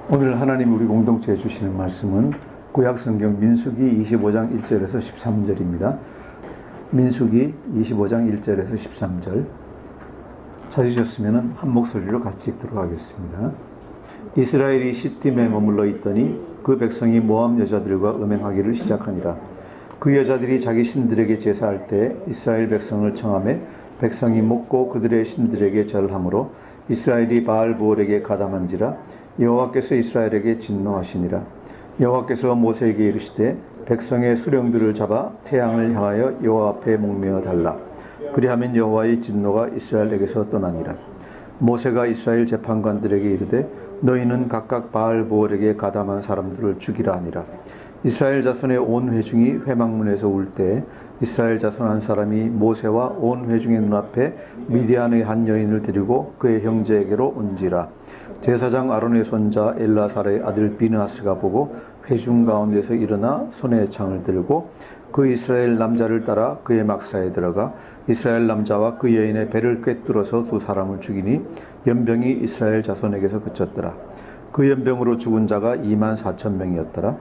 오늘 하나님 우리 공동체에 주시는 말씀은 구약성경 민수기 25장 1절에서 13절입니다. 민수기 25장 1절에서 13절 찾으셨으면 한 목소리로 같이 읽도록 하겠습니다. 이스라엘이 시딤에 머물러 있더니 그 백성이 모압 여자들과 음행하기를 시작하니라. 그 여자들이 자기 신들에게 제사할 때 이스라엘 백성을 청하매 백성이 먹고 그들의 신들에게 절하므로 이스라엘이 바알브올에게 가담한지라. 여호와께서 이스라엘에게 진노하시니라. 여호와께서 모세에게 이르시되 백성의 수령들을 잡아 태양을 향하여 여호와 앞에 목매어 달라. 그리하면 여호와의 진노가 이스라엘에게서 떠나니라. 모세가 이스라엘 재판관들에게 이르되 너희는 각각 바알브올에게 가담한 사람들을 죽이라 하니라. 이스라엘 자손의 온 회중이 회막문에서 울 때 이스라엘 자손 한 사람이 모세와 온 회중의 눈앞에 미디안의 한 여인을 데리고 그의 형제에게로 온지라. 제사장 아론의 손자 엘라살의 아들 비느하스가 보고 회중 가운데서 일어나 손에 창을 들고 그 이스라엘 남자를 따라 그의 막사에 들어가 이스라엘 남자와 그 여인의 배를 꿰뚫어서 두 사람을 죽이니 연병이 이스라엘 자손에게서 그쳤더라. 그 연병으로 죽은 자가 24,000명이었더라.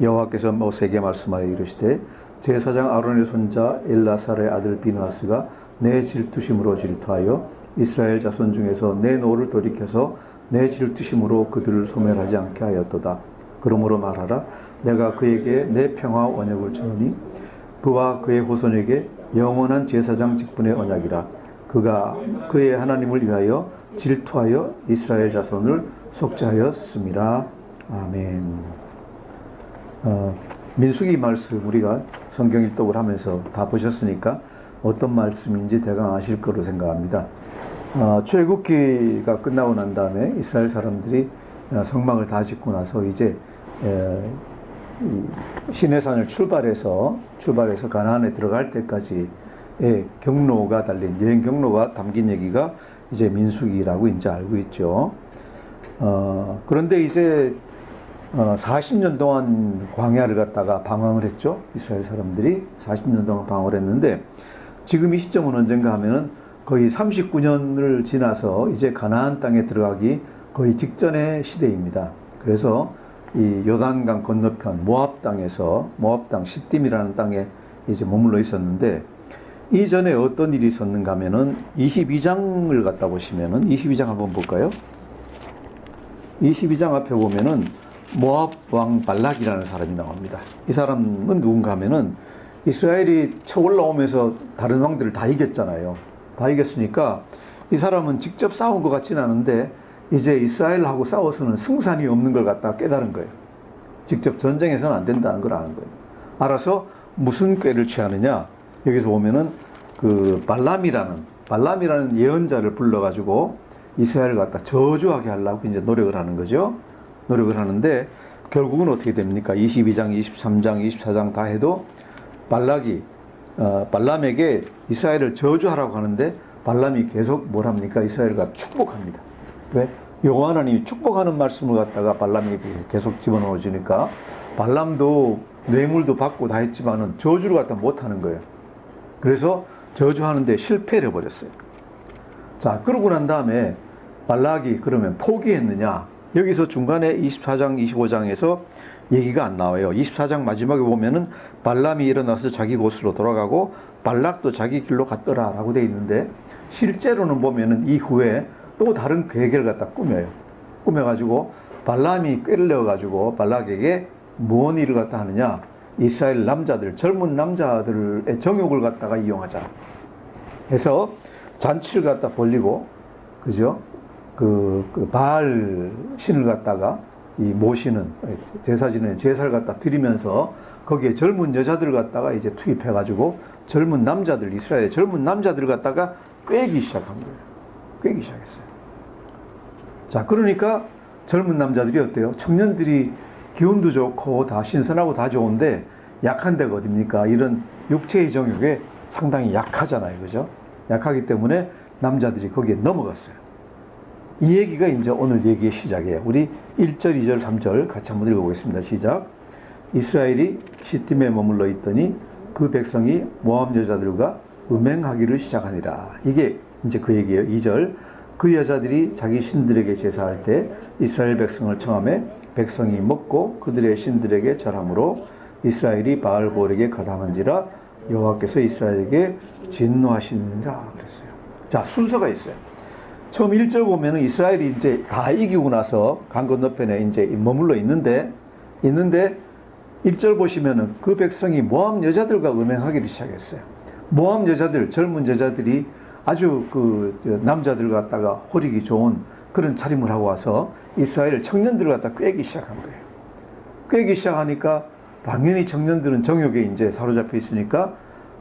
여호와께서 모세에게 말씀하여 이르시되 제사장 아론의 손자 엘라살의 아들 비느하스가 내 질투심으로 질투하여 이스라엘 자손 중에서 내 노를 돌이켜서 내 질투심으로 그들을 소멸하지 않게 하였도다. 그러므로 말하라. 내가 그에게 내 평화 언약을 주노니 그와 그의 후손에게 영원한 제사장 직분의 언약이라. 그가 그의 하나님을 위하여 질투하여 이스라엘 자손을 속죄하였음이라. 아멘. 민수기 말씀 우리가 성경 일독을 하면서 다 보셨으니까 어떤 말씀인지 대강 아실 거로 생각합니다. 출애굽기가 끝나고 난 다음에 이스라엘 사람들이 성막을 다 짓고 나서 이제 시내산을 출발해서 가나안에 들어갈 때까지의 경로가 달린 여행 경로가 담긴 얘기가 이제 민수기라고 이제 알고 있죠. 그런데 이제 40년 동안 광야를 갔다가 방황을 했죠. 이스라엘 사람들이 40년 동안 방황을 했는데 지금 이 시점은 언젠가 하면은 거의 39년을 지나서 이제 가나안 땅에 들어가기 거의 직전의 시대입니다. 그래서 이 요단강 건너편 모압 땅 시딤이라는 땅에 이제 머물러 있었는데 이전에 어떤 일이 있었는가 하면은 22장을 갖다 보시면은 22장 한번 볼까요? 22장 앞에 보면은 모압 왕 발락이라는 사람이 나옵니다. 이 사람은 누군가 하면은 이스라엘이 쳐 올라오면서 다른 왕들을 다 이겼잖아요. 다 이겼으니까 이 사람은 직접 싸운 것 같지는 않은데 이제 이스라엘하고 싸워서는 승산이 없는 걸 갖다가 깨달은 거예요. 직접 전쟁에서는 안 된다는 걸 아는 거예요. 알아서 무슨 꾀를 취하느냐? 여기서 보면은 그 발람이라는 예언자를 불러가지고 이스라엘을 갖다 저주하게 하려고 이제 노력을 하는 거죠. 노력을 하는데 결국은 어떻게 됩니까? 22장, 23장, 24장 다 해도 발람에게 이스라엘을 저주하라고 하는데 발람이 계속 뭘 합니까? 이스라엘을 갖다 축복합니다. 왜? 여호와 하나님이 축복하는 말씀을 갖다가 발람에게 계속 집어넣어주니까 발람도 뇌물도 받고 다 했지만은 저주를 갖다 못하는 거예요. 그래서 저주하는데 실패를 해버렸어요. 자, 그러고 난 다음에 발락이 그러면 포기했느냐? 여기서 중간에 24장, 25장에서 얘기가 안 나와요. 24장 마지막에 보면은 발람이 일어나서 자기 곳으로 돌아가고 발락도 자기 길로 갔더라 라고 되어 있는데 실제로는 보면은 이후에 또 다른 계획을 갖다 꾸며가지고 발람이 꾀를 내어가지고 발락에게 무슨 일을 갖다 하느냐? 이스라엘 남자들, 젊은 남자들의 정욕을 갖다가 이용하자 해서 잔치를 갖다 벌리고, 그죠? 그 바알 신을 갖다가 이 모시는 제사지는 제사를 갖다 드리면서 거기에 젊은 여자들을 갖다가 이제 투입해가지고 젊은 남자들, 이스라엘의 젊은 남자들을 갖다가 꿰기 시작한 거예요. 꿰기 시작했어요. 자, 그러니까 젊은 남자들이 어때요? 청년들이 기운도 좋고 다 신선하고 다 좋은데 약한 데가 어딥니까? 이런 육체의 정욕에 상당히 약하잖아요. 그죠? 약하기 때문에 남자들이 거기에 넘어갔어요. 이 얘기가 이제 오늘 얘기의 시작이에요. 우리 1절, 2절, 3절 같이 한번 읽어보겠습니다. 시작. 이스라엘이 시딤에 머물러 있더니 그 백성이 모압 여자들과 음행하기를 시작하니라. 이게 이제 그 얘기예요. 2절. 그 여자들이 자기 신들에게 제사할 때 이스라엘 백성을 청하매 백성이 먹고 그들의 신들에게 절함으로 이스라엘이 바알볼에게 가담한지라 여호와께서 이스라엘에게 진노하시느니라 그랬어요. 자, 순서가 있어요. 처음 1절 보면은 이스라엘이 이제 다 이기고 나서 강 건너편에 이제 머물러 있는데 1절 보시면은 그 백성이 모압 여자들과 음행하기를 시작했어요. 모압 여자들, 젊은 여자들이 아주 남자들 갖다가 호리기 좋은 그런 차림을 하고 와서 이스라엘 청년들을 갖다 꿰기 시작한 거예요. 꿰기 시작하니까 당연히 청년들은 정욕에 이제 사로잡혀 있으니까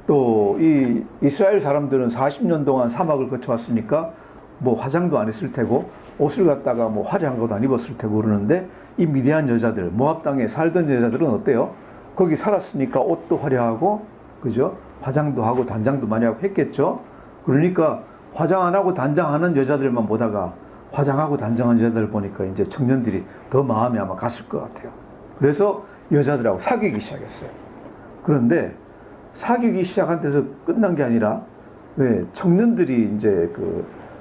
또 이 이스라엘 사람들은 40년 동안 사막을 거쳐왔으니까 뭐 화장도 안 했을 테고 옷을 갖다가 뭐 화려한 것도 안 입었을 테고 그러는데 이 미디안 여자들, 모압 땅에 살던 여자들은 어때요? 거기 살았으니까 옷도 화려하고 그죠? 화장도 하고 단장도 많이 하고 했겠죠? 그러니까 화장 안 하고 단장하는 여자들만 보다가 화장하고 단장한 여자들 보니까 이제 청년들이 더 마음이 아마 갔을 것 같아요. 그래서 여자들하고 사귀기 시작했어요. 그런데 사귀기 시작한 데서 끝난 게 아니라 왜 청년들이 이제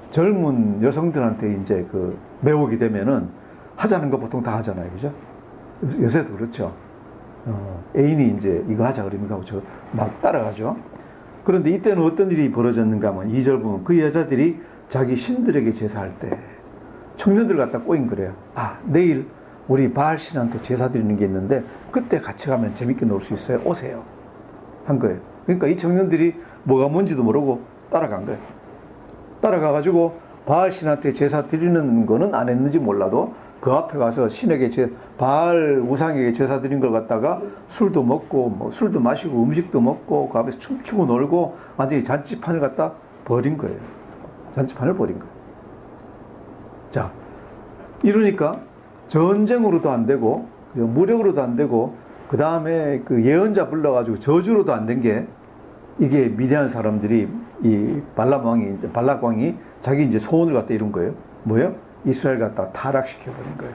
젊은 여성들한테 이제 매혹이 되면은 하자는 거 보통 다 하잖아요. 그죠? 요새도 그렇죠. 애인이 이제 이거 하자 그러니까 저 막 따라가죠. 그런데 이때는 어떤 일이 벌어졌는가 하면 2절 보면 그 여자들이 자기 신들에게 제사할 때 청년들 갖다 꼬인 거래요. 아, 내일 우리 바알 신한테 제사 드리는 게 있는데 그때 같이 가면 재밌게 놀 수 있어요. 오세요. 한 거예요. 그러니까 이 청년들이 뭐가 뭔지도 모르고 따라간 거예요. 따라가가지고 바알 신한테 제사 드리는 거는 안 했는지 몰라도 그 앞에 가서 신에게 바알 우상에게 제사 드린 걸 갖다가 술도 먹고 뭐 술도 마시고 음식도 먹고 그 앞에서 춤추고 놀고 완전히 잔치판을 갖다 버린 거예요. 잔치판을 버린 거예요. 자, 이러니까 전쟁으로도 안 되고 무력으로도 안 되고 그 다음에 예언자 불러가지고 저주로도 안 된 게 이게 미디안 사람들이 이 발락 왕이 자기 이제 소원을 갖다 이룬 거예요. 뭐예요? 이스라엘 갖다 타락시켜버린 거예요.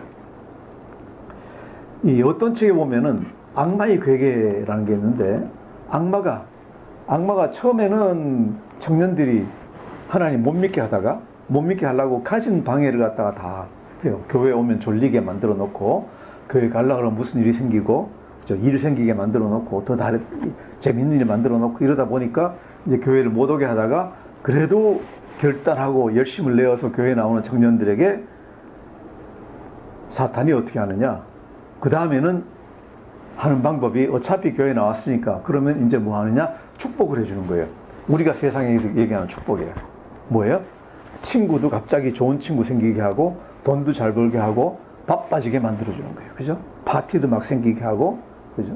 이 어떤 책에 보면은 악마의 괴계라는 게 있는데 악마가 처음에는 청년들이 하나님 못 믿게 하다가 못 믿게 하려고 가진 방해를 갖다가 다 해요. 교회에 오면 졸리게 만들어 놓고 교회 가려고 하면 무슨 일이 생기고 일 생기게 만들어 놓고 더 다른 재밌는 일 만들어 놓고 이러다 보니까 이제 교회를 못 오게 하다가 그래도 결단하고 열심을 내어서 교회에 나오는 청년들에게 사탄이 어떻게 하느냐? 그 다음에는 하는 방법이 어차피 교회에 나왔으니까 그러면 이제 뭐 하느냐? 축복을 해주는 거예요. 우리가 세상에 얘기하는 축복이에요. 뭐예요? 친구도 갑자기 좋은 친구 생기게 하고 돈도 잘 벌게 하고 바빠지게 만들어주는 거예요. 그죠? 파티도 막 생기게 하고, 그죠?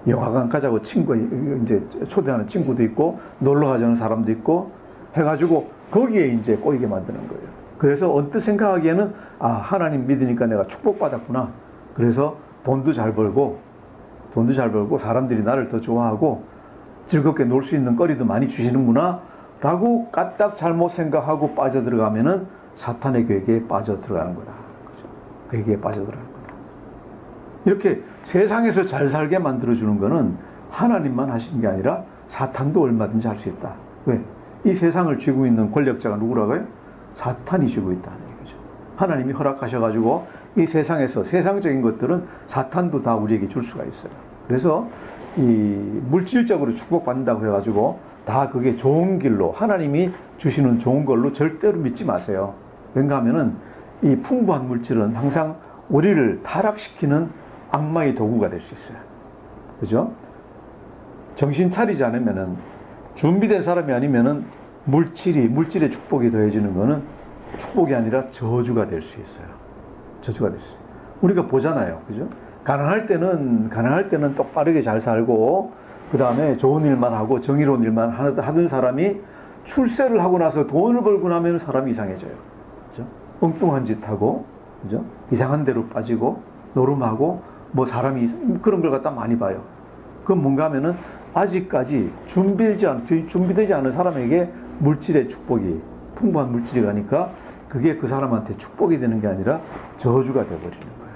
영화관 가자고 이제 초대하는 친구도 있고, 놀러 가자는 사람도 있고, 해가지고, 거기에 이제 꼬이게 만드는 거예요. 그래서 언뜻 생각하기에는, 아, 하나님 믿으니까 내가 축복받았구나. 그래서 돈도 잘 벌고, 사람들이 나를 더 좋아하고, 즐겁게 놀 수 있는 거리도 많이 주시는구나. 라고 까딱 잘못 생각하고 빠져들어가면은 사탄의 괴계에 빠져들어가는 거다. 그죠? 괴계에 빠져들어가는 거다. 이렇게 세상에서 잘 살게 만들어주는 거는 하나님만 하시는 게 아니라 사탄도 얼마든지 할 수 있다. 왜? 이 세상을 쥐고 있는 권력자가 누구라고요? 사탄이 쥐고 있다는 얘기죠. 하나님이 허락하셔가지고 이 세상에서 세상적인 것들은 사탄도 다 우리에게 줄 수가 있어요. 그래서 이 물질적으로 축복받는다고 해가지고 다 그게 좋은 길로 하나님이 주시는 좋은 걸로 절대로 믿지 마세요. 왜냐 하면은 이 풍부한 물질은 항상 우리를 타락시키는 악마의 도구가 될 수 있어요. 그죠? 정신 차리지 않으면은 준비된 사람이 아니면은 물질의 축복이 더해지는 거는 축복이 아니라 저주가 될 수 있어요. 저주가 될 수 있어요. 우리가 보잖아요. 그죠? 가난할 때는 똑바르게 잘 살고, 그 다음에 좋은 일만 하고 정의로운 일만 하던 사람이 출세를 하고 나서 돈을 벌고 나면 사람이 이상해져요. 그죠? 엉뚱한 짓 하고, 그죠? 이상한 데로 빠지고, 노름하고, 뭐 사람이 그런 걸 갖다 많이 봐요. 그건 뭔가 하면은 아직까지 준비되지 않은 사람에게 물질의 축복이, 풍부한 물질이 가니까 그게 그 사람한테 축복이 되는 게 아니라 저주가 되어버리는 거예요.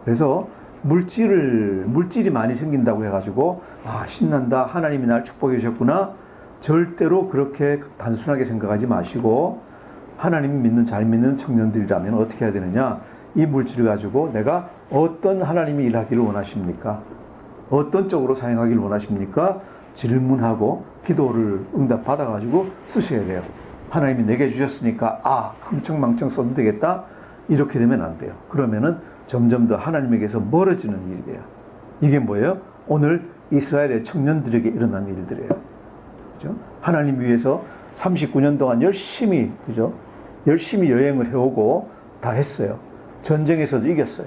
그래서 물질이 많이 생긴다고 해가지고, 아, 신난다. 하나님이 날 축복해 주셨구나. 절대로 그렇게 단순하게 생각하지 마시고, 하나님 믿는 잘 믿는 청년들이라면 어떻게 해야 되느냐? 이 물질을 가지고 내가 어떤 하나님이 일하기를 원하십니까? 어떤 쪽으로 사용하기를 원하십니까? 질문하고 기도를 응답 받아가지고 쓰셔야 돼요. 하나님이 내게 주셨으니까 흥청망청 써도 되겠다? 이렇게 되면 안 돼요. 그러면은 점점 더 하나님에게서 멀어지는 일이 돼요. 이게 뭐예요? 오늘 이스라엘의 청년들에게 일어난 일들이에요. 그죠? 하나님 위해서 39년 동안 열심히, 그죠? 열심히 여행을 해오고 다 했어요. 전쟁에서도 이겼어요.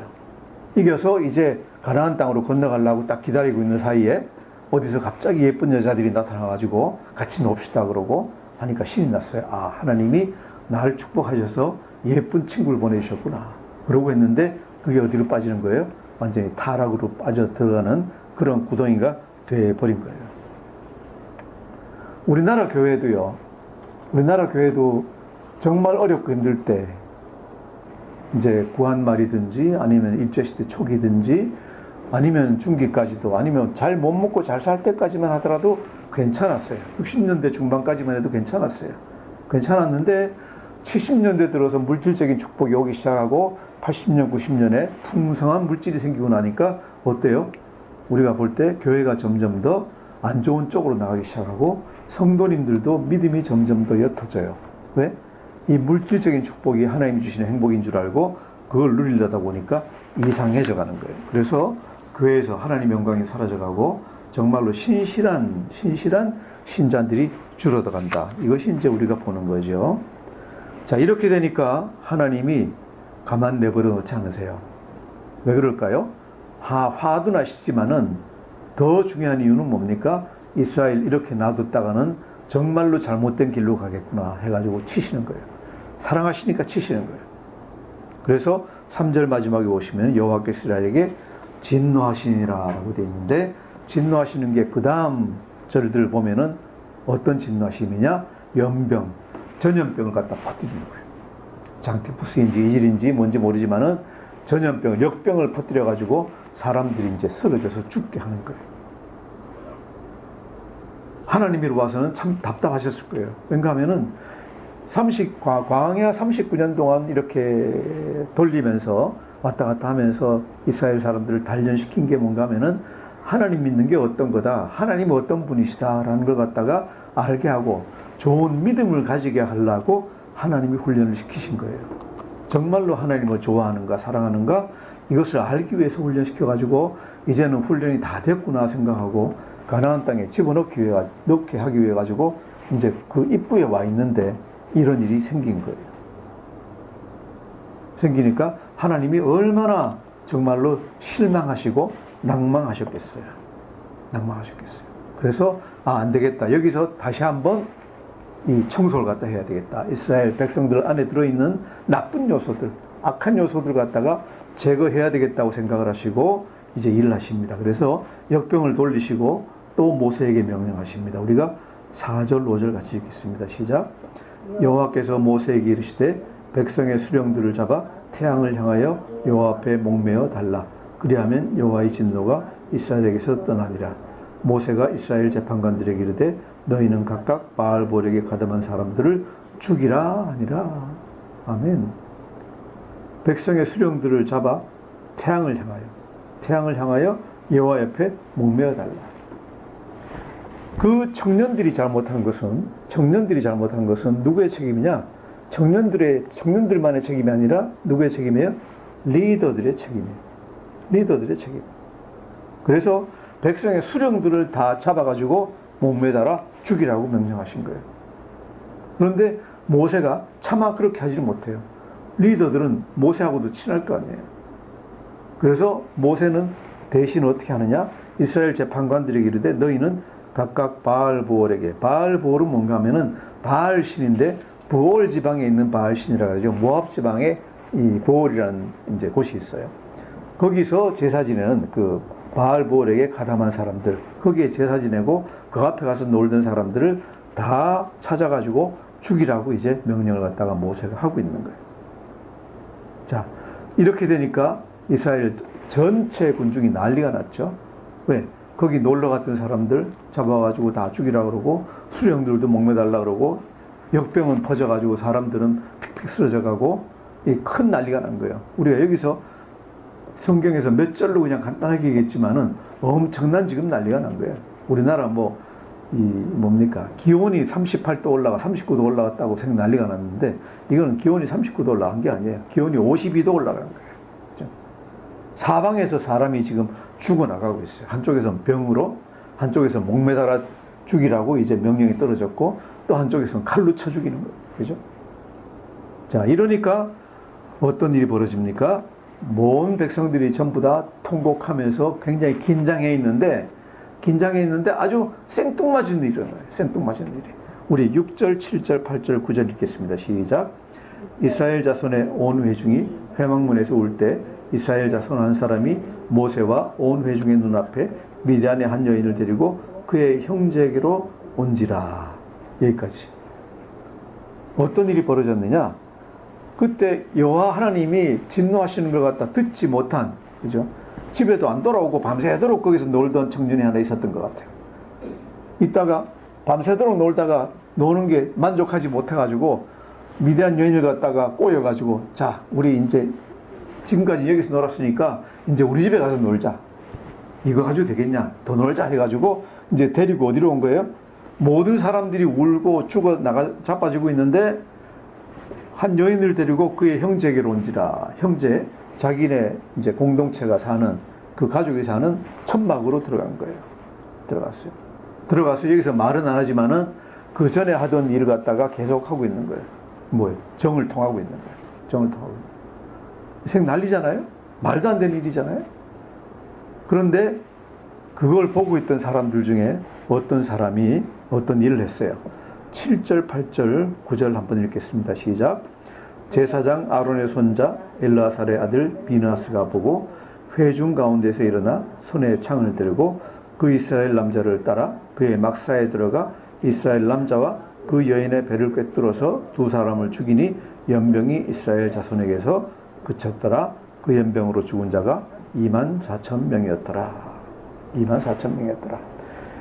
이겨서 이제 가나안 땅으로 건너가려고 딱 기다리고 있는 사이에 어디서 갑자기 예쁜 여자들이 나타나가지고 같이 놉시다 그러고 하니까 신이 났어요. 하나님이 나를 축복하셔서 예쁜 친구를 보내주셨구나. 그러고 했는데 그게 어디로 빠지는 거예요? 완전히 타락으로 빠져 들어가는 그런 구덩이가 돼버린 거예요. 우리나라 교회도 정말 어렵고 힘들 때 이제 구한말이든지 아니면 일제시대 초기든지 아니면 중기까지도 아니면 잘 못 먹고 잘 살 때까지만 하더라도 괜찮았어요. 60년대 중반까지만 해도 괜찮았어요. 괜찮았는데 70년대 들어서 물질적인 축복이 오기 시작하고 80년, 90년에 풍성한 물질이 생기고 나니까 어때요? 우리가 볼 때 교회가 점점 더 안 좋은 쪽으로 나가기 시작하고 성도님들도 믿음이 점점 더 옅어져요. 왜? 이 물질적인 축복이 하나님이 주시는 행복인 줄 알고 그걸 누리려다 보니까 이상해져 가는 거예요. 그래서 교회에서 하나님 영광이 사라져가고 정말로 신실한 신자들이 줄어들어 간다. 이것이 이제 우리가 보는 거죠. 자, 이렇게 되니까 하나님이 가만 내버려 놓지 않으세요. 왜 그럴까요? 화도 나시지만은 더 중요한 이유는 뭡니까? 이스라엘 이렇게 놔뒀다가는 정말로 잘못된 길로 가겠구나 해가지고 치시는 거예요. 사랑하시니까 치시는 거예요. 그래서 3절 마지막에 보시면 여호와께서 이스라엘에게 진노하시니라 라고 되어 있는데 진노하시는 게 그 다음 절들 보면은 어떤 진노하심이냐? 연병, 전염병을 갖다 퍼뜨리는 거예요. 장티푸스인지 이질인지 뭔지 모르지만은 전염병, 역병을 퍼뜨려가지고 사람들이 이제 쓰러져서 죽게 하는 거예요. 하나님으로 봐서는 참 답답하셨을 거예요. 왜냐 하면은 광야 39년 동안 이렇게 돌리면서 왔다 갔다 하면서 이스라엘 사람들을 단련시킨 게 뭔가 하면은 하나님 믿는 게 어떤 거다. 하나님 어떤 분이시다라는 걸 갖다가 알게 하고 좋은 믿음을 가지게 하려고 하나님이 훈련을 시키신 거예요. 정말로 하나님을 좋아하는가 사랑하는가 이것을 알기 위해서 훈련시켜가지고 이제는 훈련이 다 됐구나 생각하고 가나안 땅에 집어넣기 위해 넣게 하기 위해 가지고 이제 그 입구에 와 있는데 이런 일이 생긴 거예요. 생기니까 하나님이 얼마나 정말로 실망하시고 낭망하셨겠어요. 그래서 안 되겠다. 여기서 다시 한번 이 청소를 갖다 해야 되겠다. 이스라엘 백성들 안에 들어있는 나쁜 요소들, 악한 요소들 갖다가 제거해야 되겠다고 생각을 하시고 이제 일을 하십니다. 그래서 역병을 돌리시고 또 모세에게 명령하십니다. 우리가 4절, 5절 같이 읽겠습니다. 시작. 여호와께서 모세에게 이르시되 백성의 수령들을 잡아 태양을 향하여 여호와 앞에 목매어 달라. 그리하면 여호와의 진노가 이스라엘에게서 떠나니라. 모세가 이스라엘 재판관들에게 이르되 너희는 각각 바알볼에게 가담한 사람들을 죽이라 하니라. 아멘. 백성의 수령들을 잡아 태양을 향하여 여호와 옆에 목매어 달라. 그 청년들이 잘못한 것은 누구의 책임이냐? 청년들만의 책임이 아니라 누구의 책임이에요? 리더들의 책임. 그래서 백성의 수령들을 다 잡아가지고 목매달아 죽이라고 명령하신 거예요. 그런데 모세가 차마 그렇게 하지를 못해요. 리더들은 모세하고도 친할 거 아니에요. 그래서 모세는 대신 어떻게 하느냐? 이스라엘 재판관들에게 이르되 너희는 각각 바알보올에게, 바알보올은 뭔가 하면은 바알 신인데 보올 지방에 있는 바알 신이라 그러죠. 모압 지방에 이 보올이라는 이제 곳이 있어요. 거기서 제사 지내는 그 바알보올에게 가담한 사람들, 거기에 제사 지내고 그 앞에 가서 놀던 사람들을 다 찾아가지고 죽이라고 이제 명령을 갖다가 모세가 하고 있는 거예요. 자, 이렇게 되니까 이스라엘 전체 군중이 난리가 났죠. 왜? 거기 놀러 갔던 사람들 잡아가지고 다 죽이라 그러고 수령들도 목매달라 그러고 역병은 퍼져가지고 사람들은 휙 쓰러져 가고 큰 난리가 난 거예요. 우리가 여기서 성경에서 몇 절로 그냥 간단하게 얘기했지만은 엄청난 지금 난리가 난 거예요. 우리나라 뭡니까? 기온이 38도 올라가 39도 올라갔다고 난리가 났는데 이거는 기온이 39도 올라간 게 아니에요. 기온이 52도 올라간 거예요. 그렇죠? 사방에서 사람이 지금 죽어나가고 있어요. 한쪽에서는 병으로, 한쪽에서 목매달아 죽이라고 이제 명령이 떨어졌고 또 한쪽에서는 칼로 쳐 죽이는 거예요. 그죠? 자, 이러니까 어떤 일이 벌어집니까? 모든 백성들이 전부 다 통곡하면서 굉장히 긴장해 있는데 아주 생뚱맞은 일이 일어나요. 생뚱맞은 일이. 우리 6절, 7절, 8절, 9절 읽겠습니다. 시작. 이스라엘 자손의 온 회중이 회막문에서 올 때 이스라엘 자손 한 사람이 모세와 온 회중의 눈앞에 미디안의 한 여인을 데리고 그의 형제에게로 온지라. 여기까지. 어떤 일이 벌어졌느냐? 그때 여호와 하나님이 진노하시는 걸 갖다 듣지 못한, 그죠? 집에도 안 돌아오고 밤새도록 거기서 놀던 청년이 하나 있었던 것 같아요. 이따가 밤새도록 놀다가 노는 게 만족하지 못해가지고 미디안 여인을 갖다가 꼬여가지고, 자, 우리 이제 지금까지 여기서 놀았으니까 이제 우리 집에 가서 놀자. 이거 가지고 되겠냐? 더 놀자 해가지고 이제 데리고 어디로 온 거예요? 모든 사람들이 울고 자빠지고 있는데 한 여인을 데리고 그의 형제에게로 온지라. 형제, 자기네 이제 공동체가 사는 그 가족이 사는 천막으로 들어간 거예요. 들어가서 여기서 말은 안 하지만은 그 전에 하던 일을 갖다가 계속 하고 있는 거예요. 뭐예요? 정을 통하고 있는 거예요. 정을 통하고 있는 거예요. 생 난리잖아요? 말도 안 되는 일이잖아요? 그런데 그걸 보고 있던 사람들 중에 어떤 사람이 어떤 일을 했어요. 7절, 8절, 9절 한번 읽겠습니다. 시작. 제사장 아론의 손자 엘라살의 아들 비나스가 보고 회중 가운데서 일어나 손에 창을 들고 그 이스라엘 남자를 따라 그의 막사에 들어가 이스라엘 남자와 그 여인의 배를 꿰뚫어서 두 사람을 죽이니 연병이 이스라엘 자손에게서 그쳤더라. 그 연병으로 죽은 자가 24,000명이었더라. 24,000명이었더라.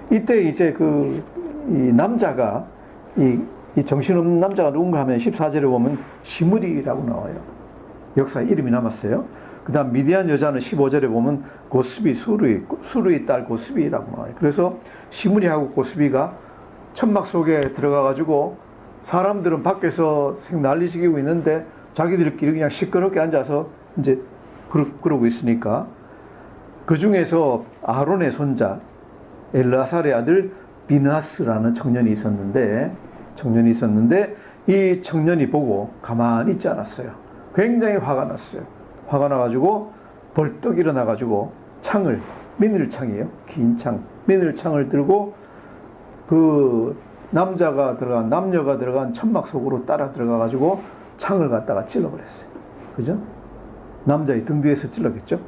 이때 이제 이 남자가 이 정신없는 남자가 누군가 하면 14절에 보면 시므리라고 나와요. 역사에 이름이 남았어요. 그 다음 미디안 여자는 15절에 보면 고스비, 수르의 딸 고스비라고 나와요. 그래서 시므리하고 고스비가 천막 속에 들어가가지고 사람들은 밖에서 난리시키고 있는데 자기들끼리 그냥 시끄럽게 앉아서 이제 그러고 있으니까 그 중에서 아론의 손자 엘라살의 아들 비나스라는 청년이 있었는데 이 청년이 보고 가만히 있지 않았어요. 굉장히 화가 났어요. 화가 나가지고 벌떡 일어나가지고 미늘창이에요. 긴 창, 미늘창을 들고 그 남녀가 들어간 천막 속으로 따라 들어가가지고 창을 갖다가 찔러버렸어요. 그죠? 남자의 등 뒤에서 찔렀겠죠?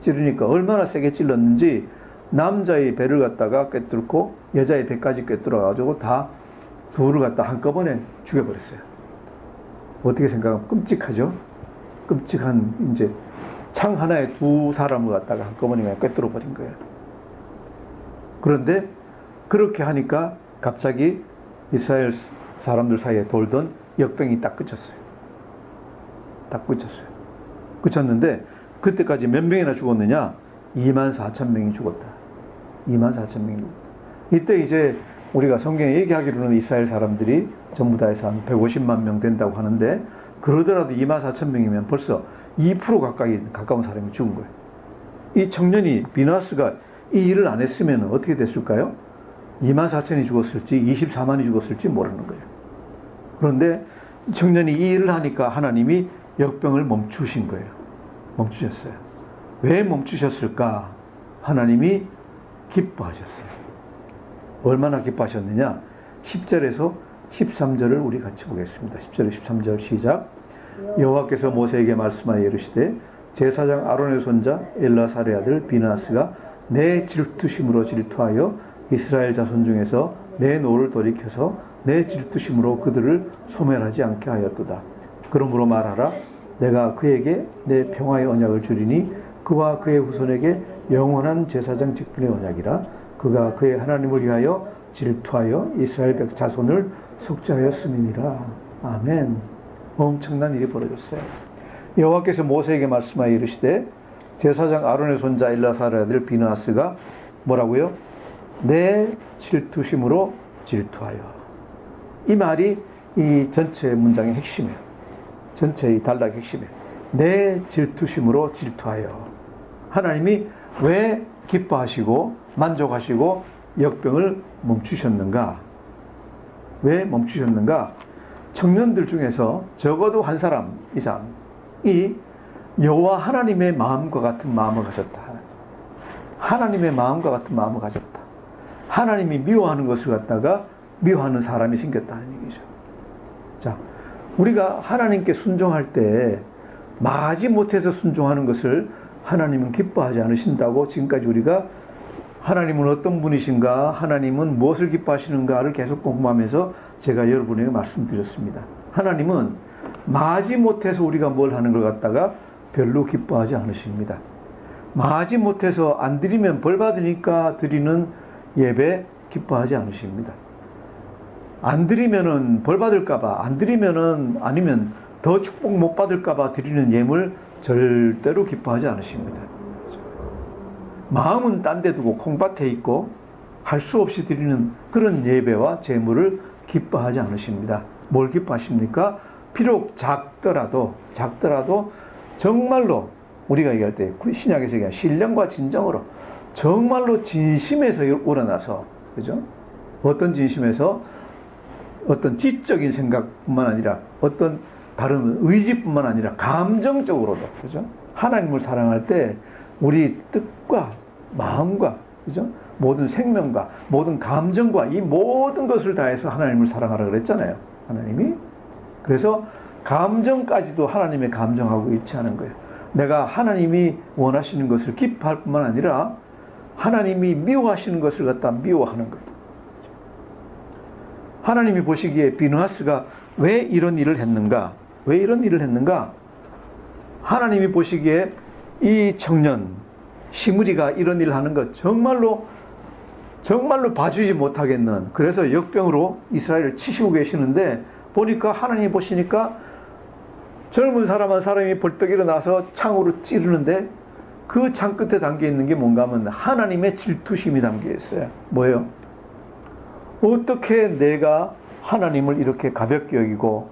찌르니까 얼마나 세게 찔렀는지 남자의 배를 갖다가 꿰뚫고 여자의 배까지 꿰뚫어가지고 다 둘을 갖다 한꺼번에 죽여버렸어요. 어떻게 생각하면 끔찍하죠? 끔찍한 이제 창 하나에 두 사람을 갖다가 한꺼번에 그냥 꿰뚫어버린 거예요. 그런데 그렇게 하니까 갑자기 이스라엘 사람들 사이에 돌던 역병이 딱 그쳤어요. 그쳤는데 그때까지 몇 명이나 죽었느냐? 24,000명이 죽었다. 24,000명이. 이때 이제 우리가 성경에 얘기하기로는 이스라엘 사람들이 전부 다 해서 한 150만 명 된다고 하는데 그러더라도 24,000명이면 벌써 2% 가까운 사람이 죽은 거예요. 이 청년이 비나스가 이 일을 안 했으면 어떻게 됐을까요? 24,000이 죽었을지 24만이 죽었을지 모르는 거예요. 그런데 청년이 이 일을 하니까 하나님이 역병을 멈추신 거예요. 멈추셨어요. 왜 멈추셨을까? 하나님이 기뻐하셨어요. 얼마나 기뻐하셨느냐? 10절에서 13절을 우리 같이 보겠습니다. 10절에 13절 시작. 여호와께서 모세에게 말씀하여 이르시되 제사장 아론의 손자 엘라살의 아들 비나스가 내 질투심으로 질투하여 이스라엘 자손 중에서 내 노를 돌이켜서 내 질투심으로 그들을 소멸하지 않게 하였도다. 그러므로 말하라. 내가 그에게 내 평화의 언약을 주리니 그와 그의 후손에게 영원한 제사장 직분의 언약이라. 그가 그의 하나님을 위하여 질투하여 이스라엘 자손을 속죄하였음이니라. 아멘. 엄청난 일이 벌어졌어요. 여호와께서 모세에게 말씀하여 이르시되 제사장 아론의 손자 엘라사르의 아들 비느하스가 뭐라고요? 내 질투심으로 질투하여. 이 말이 이 전체 문장의 핵심이에요. 전체의 단락의 핵심이에요. 내 질투심으로 질투하여. 하나님이 왜 기뻐하시고 만족하시고 역병을 멈추셨는가? 왜 멈추셨는가? 청년들 중에서 적어도 한 사람 이상이 여호와 하나님의 마음과 같은 마음을 가졌다. 하나님의 마음과 같은 마음을 가졌다. 하나님이 미워하는 것을 갖다가 미워하는 사람이 생겼다는 얘기죠. 자, 우리가 하나님께 순종할 때 마지 못해서 순종하는 것을 하나님은 기뻐하지 않으신다고 지금까지 우리가 하나님은 어떤 분이신가, 하나님은 무엇을 기뻐하시는가를 계속 공부하면서 제가 여러분에게 말씀드렸습니다. 하나님은 마지 못해서 우리가 뭘 하는 걸 갖다가 별로 기뻐하지 않으십니다. 마지 못해서 안 드리면 벌 받으니까 드리는 예배 기뻐하지 않으십니다. 안 드리면은 벌 받을까봐, 안 드리면은 아니면 더 축복 못 받을까봐 드리는 예물 절대로 기뻐하지 않으십니다. 마음은 딴 데 두고 콩밭에 있고 할 수 없이 드리는 그런 예배와 제물을 기뻐하지 않으십니다. 뭘 기뻐하십니까? 비록 작더라도 정말로 우리가 얘기할 때 신약에서 얘기한 신령과 진정으로 정말로 진심에서 우러나서, 그죠? 어떤 진심에서 어떤 지적인 생각뿐만 아니라 어떤 다른 의지뿐만 아니라 감정적으로도, 그죠? 하나님을 사랑할 때 우리 뜻과 마음과, 그죠? 모든 생명과 모든 감정과 이 모든 것을 다해서 하나님을 사랑하라 그랬잖아요. 하나님이. 그래서 감정까지도 하나님의 감정하고 일치하는 거예요. 내가 하나님이 원하시는 것을 기뻐할 뿐만 아니라 하나님이 미워하시는 것을 갖다 미워하는 거예요. 하나님이 보시기에 비느하스가 왜 이런 일을 했는가? 왜 이런 일을 했는가? 하나님이 보시기에 이 청년 시므리가 이런 일을 하는 것 정말로 봐주지 못하겠는, 그래서 역병으로 이스라엘을 치시고 계시는데 보니까 하나님이 보시니까 젊은 사람 한 사람이 벌떡 일어나서 창으로 찌르는데 그 창 끝에 담겨 있는 게 뭔가 하면 하나님의 질투심이 담겨 있어요. 뭐예요? 어떻게 내가 하나님을 이렇게 가볍게 여기고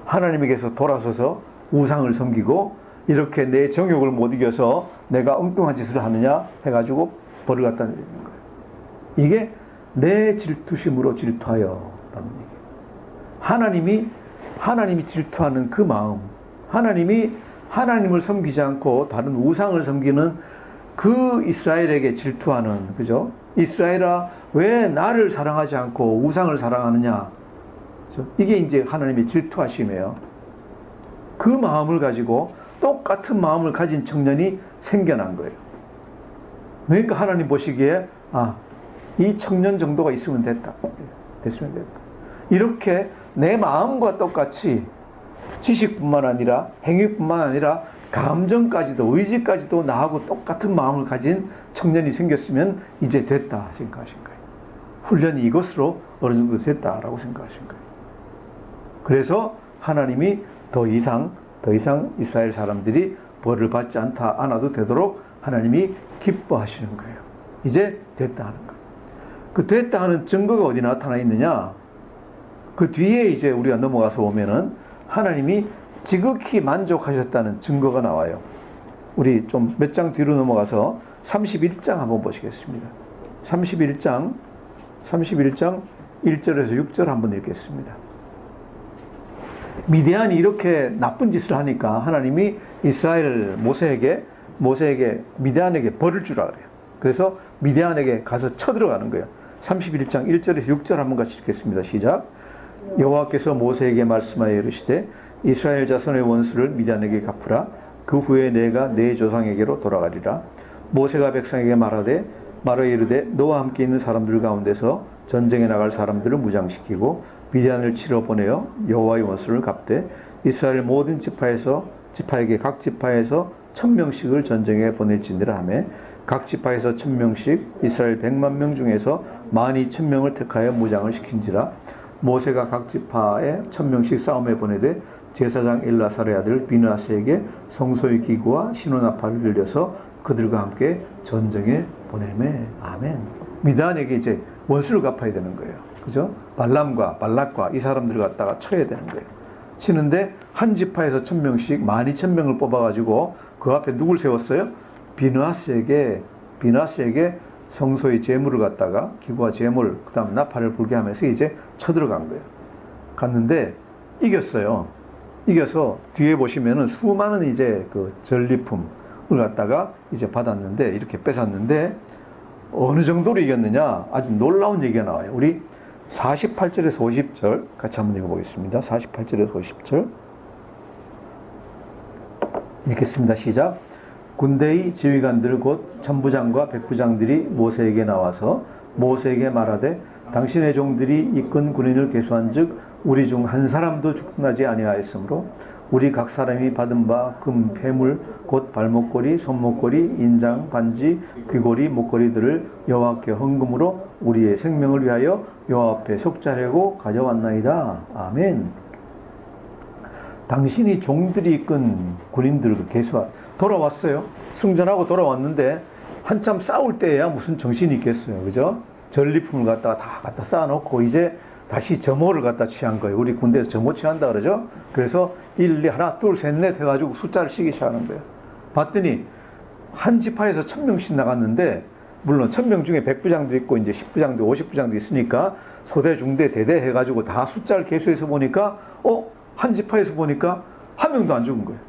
하나님에게서 돌아서서 우상을 섬기고 이렇게 내 정욕을 못 이겨서 내가 엉뚱한 짓을 하느냐 해가지고 벌을 갖다 내리는 거예요. 이게 내 질투심으로 질투하여 라는 얘기예요. 하나님이 질투하는 그 마음, 하나님을 섬기지 않고 다른 우상을 섬기는 그 이스라엘에게 질투하는, 그죠? 이스라엘아, 왜 나를 사랑하지 않고 우상을 사랑하느냐? 그죠? 이게 이제 하나님의 질투하심이에요. 그 마음을 가지고 똑같은 마음을 가진 청년이 생겨난 거예요. 그러니까 하나님 보시기에 이 청년 정도가 있으면 됐다. 됐으면 됐다. 이렇게 내 마음과 똑같이 지식뿐만 아니라 행위뿐만 아니라 감정까지도 의지까지도 나하고 똑같은 마음을 가진 청년이 생겼으면 이제 됐다 생각하신 거예요. 훈련이 이것으로 어느 정도 됐다라고 생각하신 거예요. 그래서 하나님이 더 이상 이스라엘 사람들이 벌을 받지 않아도 되도록 하나님이 기뻐하시는 거예요. 이제 됐다 하는 거예요. 그 됐다 하는 증거가 어디 나타나 있느냐? 그 뒤에 이제 우리가 넘어가서 보면은 하나님이 지극히 만족하셨다는 증거가 나와요. 우리 좀 몇 장 뒤로 넘어가서 31장 한번 보시겠습니다. 31장 1절에서 6절 한번 읽겠습니다. 미디안이 이렇게 나쁜 짓을 하니까 하나님이 이스라엘 모세에게 미디안에게 벌을 주라 그래요. 그래서 미디안에게 가서 쳐들어가는 거예요. 31장 1절에서 6절 한번 같이 읽겠습니다. 시작. 여호와께서 모세에게 말씀하여 이르시되 이스라엘 자손의 원수를 미디안에게 갚으라. 그 후에 내가 내 조상에게로 돌아가리라. 모세가 백성에게 말하되 이르되 너와 함께 있는 사람들 가운데서 전쟁에 나갈 사람들을 무장시키고 미디안을 치러 보내어 여호와의 원수를 갚되 이스라엘 모든 지파에게 각 지파에서 1000명씩을 전쟁에 보낼지니라 하며 각 지파에서 1000명씩 이스라엘 100만 명 중에서 12000명을 택하여 무장을 시킨지라. 모세가 각 지파에 1000명씩 싸움에 보내되 제사장 엘라사르의 아들 비느하스에게 성소의 기구와 신원나팔을 들려서 그들과 함께 전쟁에 보내매. 아멘. 미디안에게 이제 원수를 갚아야 되는 거예요. 그죠? 발람과 발락과 이 사람들을 갖다가 쳐야 되는 거예요. 치는데 한 지파에서 1000명씩 12,000명을 뽑아가지고 그 앞에 누굴 세웠어요? 비느하스에게 성소의 제물을 갖다가 기구와 제물, 그 다음 나팔을 불게 하면서 이제 쳐들어간 거예요. 갔는데 이겼어요. 이겨서 뒤에 보시면은 수많은 이제 그 전리품을 갖다가 이제 받았는데, 이렇게 뺏었는데 어느 정도로 이겼느냐? 아주 놀라운 얘기가 나와요. 우리 48절에서 50절 같이 한번 읽어보겠습니다. 48절에서 50절 읽겠습니다. 시작. 군대의 지휘관들 곧 천부장과 백부장들이 모세에게 나와서 모세에게 말하되 당신의 종들이 이끈 군인을 계수한즉 우리 중 한 사람도 죽나지 아니하였으므로 우리 각 사람이 받은 바 금 폐물 곧 발목걸이, 손목걸이, 인장, 반지, 귀걸이, 목걸이들을 여호와께 헌금으로 우리의 생명을 위하여 여호와 앞에 속죄하려고 가져왔나이다. 아멘. 당신이 종들이 이끈 군인들을 계수하 돌아왔어요. 승전하고 돌아왔는데 한참 싸울 때야 무슨 정신이 있겠어요. 그죠? 전리품을 갖다가 다 갖다 쌓아놓고 이제 다시 점호를 갖다 취한 거예요. 우리 군대에서 점호 취한다 그러죠? 그래서 1, 2, 하나, 둘, 셋, 넷 해가지고 숫자를 쉬기 시작하는 거예요. 봤더니 한 지파에서 1000명씩 나갔는데, 물론 1000명 중에 100부장도 있고 이제 10부장도 50부장도 있으니까 소대, 중대, 대대 해가지고 다 숫자를 계수해서 보니까 한 지파에서 보니까 한 명도 안 죽은 거예요.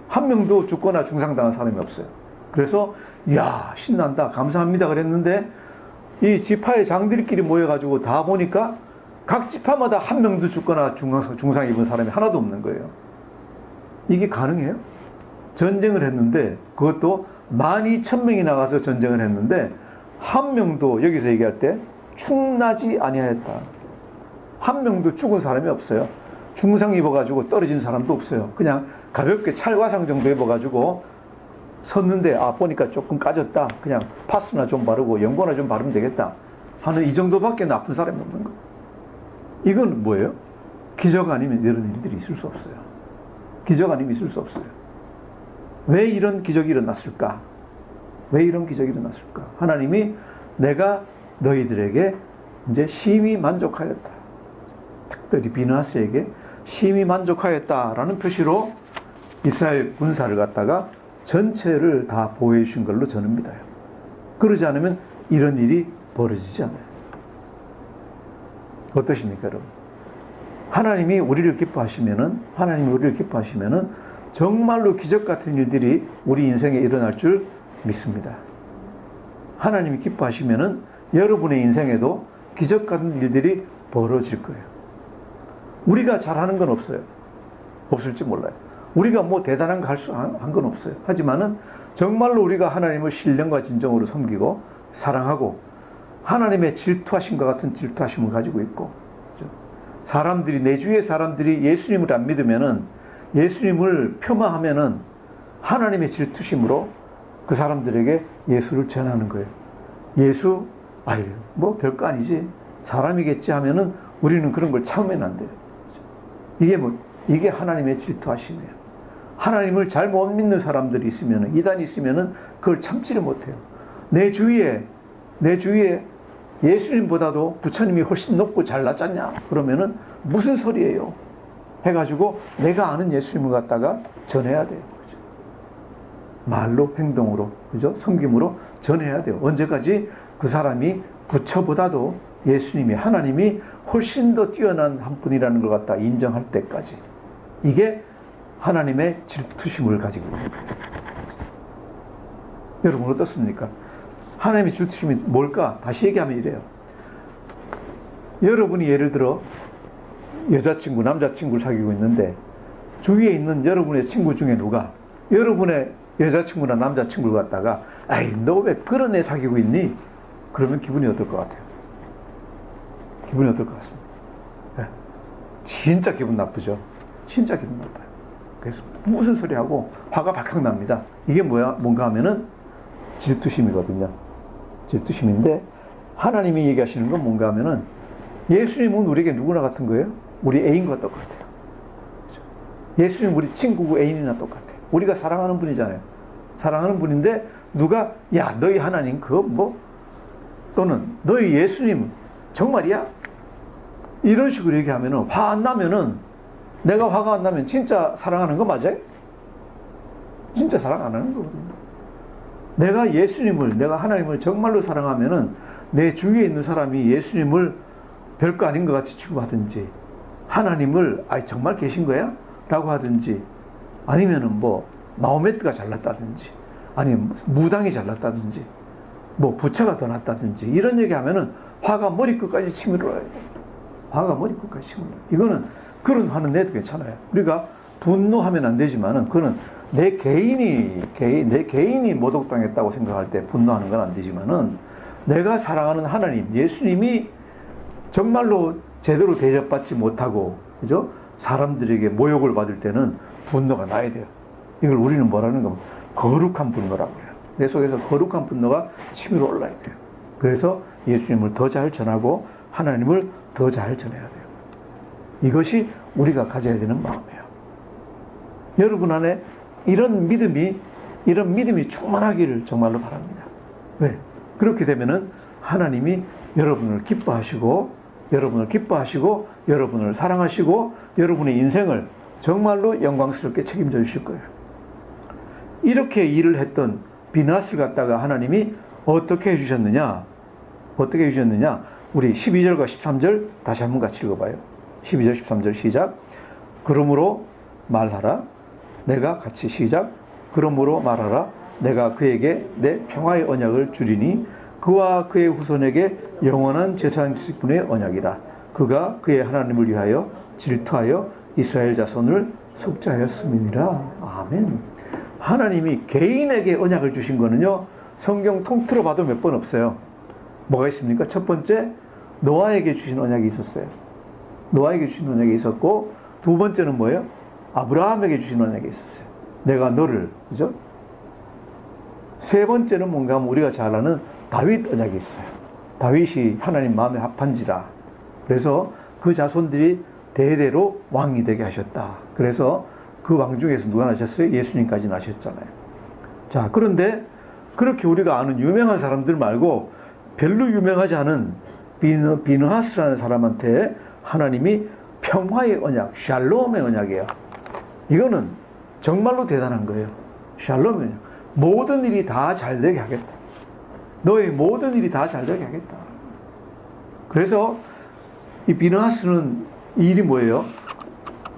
한 명도 죽거나 중상당한 사람이 없어요. 그래서 이야 신난다 감사합니다 그랬는데 이 지파의 장들끼리 모여가지고 다 보니까 각 지파마다 한 명도 죽거나 중상 입은 사람이 하나도 없는 거예요. 이게 가능해요? 전쟁을 했는데 그것도 12,000명이 나가서 전쟁을 했는데 한 명도 여기서 얘기할 때 축나지 아니하였다. 한 명도 죽은 사람이 없어요. 중상 입어가지고 떨어진 사람도 없어요. 그냥 가볍게 찰과상 정도 입어가지고 섰는데 보니까 조금 까졌다. 그냥 파스나 좀 바르고 연고나 좀 바르면 되겠다 하는 이 정도밖에 나쁜 사람이 없는 거예요. 이건 뭐예요? 기적 아니면 이런 일들이 있을 수 없어요. 기적 아니면 있을 수 없어요. 왜 이런 기적이 일어났을까? 왜 이런 기적이 일어났을까? 하나님이 내가 너희들에게 이제 심히 만족하였다. 특별히 비느하스에게 심히 만족하였다라는 표시로 이스라엘 군사를 갖다가 전체를 다 보호해 주신 걸로 저는 믿어요. 그러지 않으면 이런 일이 벌어지지 않아요. 어떠십니까, 여러분? 하나님이 우리를 기뻐하시면은 정말로 기적 같은 일들이 우리 인생에 일어날 줄 믿습니다. 하나님이 기뻐하시면은 여러분의 인생에도 기적 같은 일들이 벌어질 거예요. 우리가 잘하는 건 없어요. 없을지 몰라요. 우리가 뭐 대단한 거 한 건 없어요. 하지만은 정말로 우리가 하나님을 신령과 진정으로 섬기고 사랑하고 하나님의 질투하심과 같은 질투하심을 가지고 있고, 사람들이, 내 주위의 사람들이 예수님을 안 믿으면은, 예수님을 폄하하면은 하나님의 질투심으로 그 사람들에게 예수를 전하는 거예요. 예수, 뭐 별거 아니지, 사람이겠지 하면은 우리는 그런 걸 참으면 안 돼요. 이게 하나님의 질투하심이에요. 하나님을 잘 못 믿는 사람들이 있으면은, 이단이 있으면은 그걸 참지를 못해요. 내 주위에 예수님보다도 부처님이 훨씬 높고 잘났잖냐? 그러면은 무슨 소리예요? 해가지고 내가 아는 예수님을 갖다가 전해야 돼요. 그죠? 말로, 행동으로, 그죠? 섬김으로 전해야 돼요. 언제까지? 그 사람이 부처보다도 예수님이, 하나님이 훨씬 더 뛰어난 한 분이라는 걸 갖다 인정할 때까지. 이게 하나님의 질투심을 가지고 있는 거예요. 여러분 어떻습니까? 하나님의 질투심이 뭘까? 다시 얘기하면 이래요. 여러분이 예를 들어 여자친구, 남자친구를 사귀고 있는데 주위에 있는 여러분의 친구 중에 누가 여러분의 여자친구나 남자친구를 갖다가 너 왜 그런 애 사귀고 있니? 그러면 기분이 어떨 것 같아요? 기분이 어떨 것 같습니다? 네. 진짜 기분 나쁘죠? 진짜 기분 나빠요. 그래서 무슨 소리하고 화가 발칵 납니다. 이게 뭔가 하면은 질투심이거든요. 질투심인데 하나님이 얘기하시는 건 뭔가 하면은 예수님은 우리에게 누구나 같은 거예요? 우리 애인과 똑같아요. 예수님 우리 친구고 애인이나 똑같아. 우리가 사랑하는 분이잖아요. 사랑하는 분인데 누가 야 너희 하나님 그거 뭐 또는 너희 예수님 정말이야? 이런 식으로 얘기하면은 화 안 나면은 내가 화가 안 나면 진짜 사랑하는 거 맞아요? 진짜 사랑 안 하는 거거든요. 내가 예수님을 내가 하나님을 정말로 사랑하면은 내 주위에 있는 사람이 예수님을 별거 아닌 것 같이 취급하든지 하나님을 아 정말 계신 거야? 라고 하든지 아니면은 뭐 마호메트가 잘났다든지 아니면 무당이 잘났다든지 뭐 부처가 더 낫다든지 이런 얘기하면은 화가 머리끝까지 치밀어요. 화가 머리끝까지 치밀어요. 이거는 그런 화는 내도 괜찮아요. 우리가 분노하면 안 되지만은 그거는 내 개인이 모독당했다고 생각할 때 분노하는 건 안 되지만은 내가 사랑하는 하나님 예수님이 정말로 제대로 대접받지 못하고 그죠? 사람들에게 모욕을 받을 때는 분노가 나야 돼요. 이걸 우리는 뭐라는 겁니까? 거룩한 분노라고 해요. 내 속에서 거룩한 분노가 치밀어 올라야 돼요. 그래서 예수님을 더 잘 전하고 하나님을 더 잘 전해야 돼요. 이것이 우리가 가져야 되는 마음이에요. 여러분 안에 이런 믿음이 충만하기를 정말로 바랍니다. 왜? 그렇게 되면은 하나님이 여러분을 기뻐하시고 여러분을 사랑하시고 여러분의 인생을 정말로 영광스럽게 책임져 주실 거예요. 이렇게 일을 했던 비나스를 갖다가 하나님이 어떻게 해주셨느냐? 우리 12절과 13절 다시 한번 같이 읽어봐요. 12절 13절 시작. 그러므로 말하라. 내가 같이 시작. 그러므로 말하라. 내가 그에게 내 평화의 언약을 주리니 그와 그의 후손에게 영원한 재산직분의 언약이라. 그가 그의 하나님을 위하여 질투하여 이스라엘 자손을 속죄하였음이니라. 아멘. 하나님이 개인에게 언약을 주신 거는요, 성경 통틀어 봐도 몇 번 없어요. 뭐가 있습니까? 첫 번째, 노아에게 주신 언약이 있었어요. 노아에게 주신 언약이 있었고, 두 번째는 뭐예요? 아브라함에게 주신 언약이 있었어요. 내가 너를, 그죠? 세 번째는 뭔가 하면 우리가 잘 아는 다윗 언약이 있어요. 다윗이 하나님 마음에 합한지라. 그래서 그 자손들이 대대로 왕이 되게 하셨다. 그래서 그 왕 중에서 누가 나셨어요? 예수님까지 나셨잖아요. 자, 그런데 그렇게 우리가 아는 유명한 사람들 말고 별로 유명하지 않은 비느하스라는 사람한테 하나님이 평화의 언약, 샬롬의 언약이에요. 이거는 정말로 대단한 거예요. 샬롬의 언약. 모든 일이 다 잘 되게 하겠다. 너의 모든 일이 다 잘 되게 하겠다. 그래서 이 비느하스는 이 일이 뭐예요?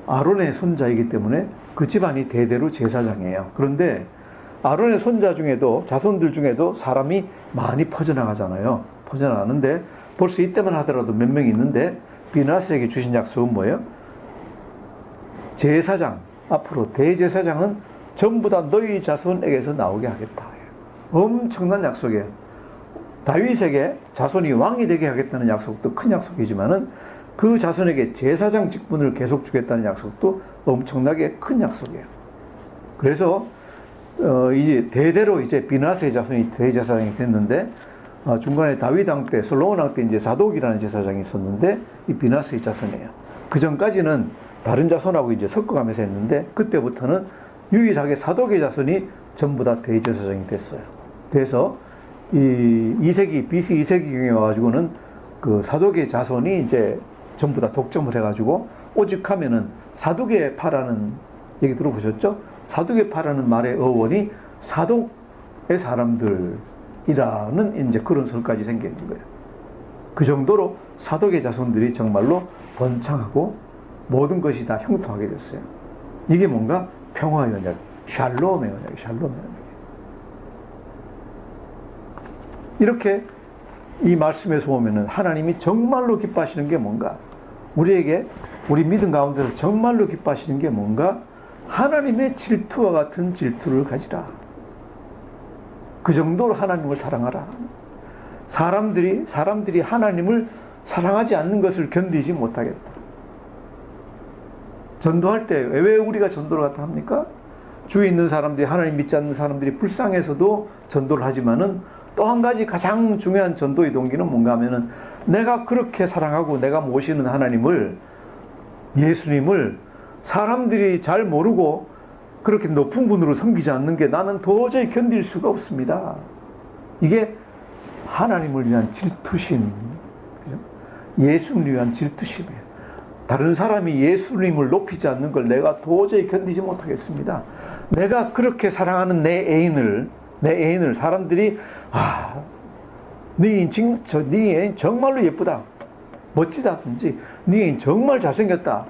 아론의 손자이기 때문에 그 집안이 대대로 제사장이에요. 그런데 아론의 손자 중에도 자손들 중에도 사람이 많이 퍼져나가잖아요. 퍼져나가는데 벌써 이때만 하더라도 몇 명이 있는데 비느하스에게 주신 약속은 뭐예요? 제사장, 앞으로 대제사장은 전부 다 너희 자손에게서 나오게 하겠다. 엄청난 약속이에요. 다윗에게 자손이 왕이 되게 하겠다는 약속도 큰 약속이지만은 그 자손에게 제사장 직분을 계속 주겠다는 약속도 엄청나게 큰 약속이에요. 그래서 이제 대대로 이제 비느하스의 자손이 대제사장이 됐는데 중간에 다윗 왕 때, 솔로몬 왕 때 이제 사독이라는 제사장이 있었는데 이 비느하스의 자손이에요. 그 전까지는 다른 자손하고 이제 섞어가면서 했는데 그때부터는 유일하게 사독의 자손이 전부 다 대제사장이 됐어요. 그래서 이 2세기 BC 2세기경에 와가지고는 그 사독의 자손이 이제 전부 다 독점을 해가지고 오직하면은 사두개파라는 얘기 들어보셨죠? 사두개파라는 말의 어원이 사독의 사람들이라는 이제 그런 설까지 생기는 거예요. 그 정도로 사독의 자손들이 정말로 번창하고 모든 것이 다 형통하게 됐어요. 이게 뭔가 평화의 언약, 샬롬의 언약, 샬롬의 언약. 이렇게 이 말씀에서 보면은 하나님이 정말로 기뻐하시는 게 뭔가? 우리에게, 우리 믿음 가운데서 정말로 기뻐하시는 게 뭔가? 하나님의 질투와 같은 질투를 가지라. 그 정도로 하나님을 사랑하라. 사람들이 하나님을 사랑하지 않는 것을 견디지 못하겠다. 전도할 때 왜 우리가 전도를 갖다 합니까? 주위에 있는 사람들이, 하나님 믿지 않는 사람들이 불쌍해서도 전도를 하지만은 또 한 가지 가장 중요한 전도의 동기는 뭔가 하면은 내가 그렇게 사랑하고 내가 모시는 하나님을, 예수님을 사람들이 잘 모르고 그렇게 높은 분으로 섬기지 않는 게 나는 도저히 견딜 수가 없습니다. 이게 하나님을 위한 질투심, 예수님을 위한 질투심이에요. 다른 사람이 예수님을 높이지 않는 걸 내가 도저히 견디지 못하겠습니다. 내가 그렇게 사랑하는 내 애인을 사람들이 네 애인 정말로 예쁘다, 멋지다든지 네 애인 정말 잘생겼다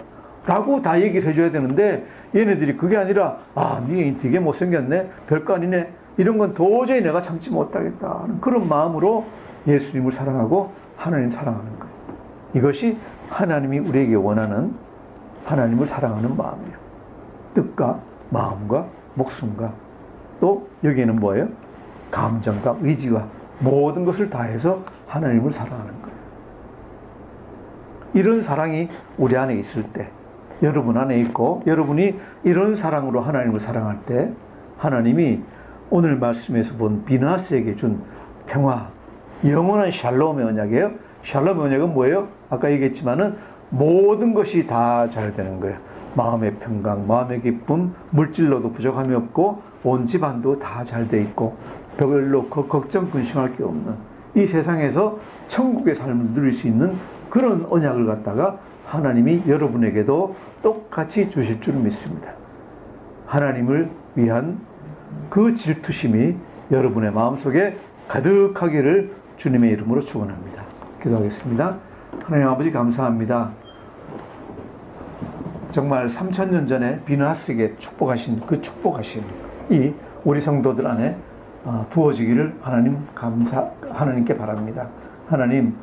라고 다 얘기를 해줘야 되는데, 얘네들이 그게 아니라 네 애인 되게 못생겼네, 별거 아니네, 이런 건 도저히 내가 참지 못하겠다 하는 그런 마음으로 예수님을 사랑하고 하나님 사랑하는 거예요. 이것이 하나님이 우리에게 원하는 하나님을 사랑하는 마음이에요. 뜻과 마음과 목숨과 또 여기에는 뭐예요? 감정과 의지와 모든 것을 다해서 하나님을 사랑하는 거예요. 이런 사랑이 우리 안에 있을 때, 여러분 안에 있고 여러분이 이런 사랑으로 하나님을 사랑할 때, 하나님이 오늘 말씀에서 본 비나스에게 준 평화, 영원한 샬롬의 언약이에요. 샬롬의 언약은 뭐예요? 아까 얘기했지만은 모든 것이 다 잘 되는 거예요. 마음의 평강, 마음의 기쁨, 물질로도 부족함이 없고 온 집안도 다 잘 돼 있고 별로 걱정 근심할 게 없는 이 세상에서 천국의 삶을 누릴 수 있는 그런 언약을 갖다가 하나님이 여러분에게도 똑같이 주실 줄 믿습니다. 하나님을 위한 그 질투심이 여러분의 마음속에 가득하기를 주님의 이름으로 축원합니다. 기도하겠습니다. 하나님 아버지 감사합니다. 정말 3000년 전에 비느하스에게 축복하신 그 축복하심이 우리 성도들 안에 부어지기를 하나님께 바랍니다. 하나님,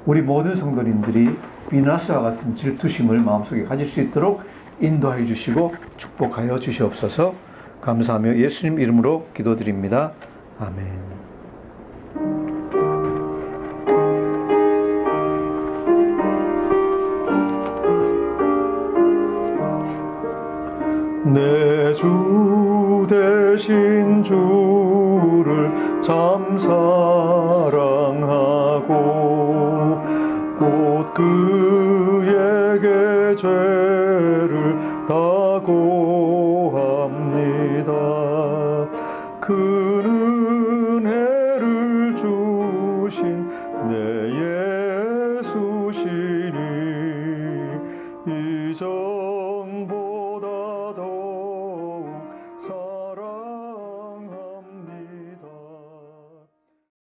우리 모든 성도님들이 비느하스와 같은 질투심을 마음속에 가질 수 있도록 인도하여 주시고 축복하여 주시옵소서. 감사하며 예수님 이름으로 기도드립니다. 아멘. 내 주 되신 주를 참 사랑하고 곧 그에게 죄를 다 고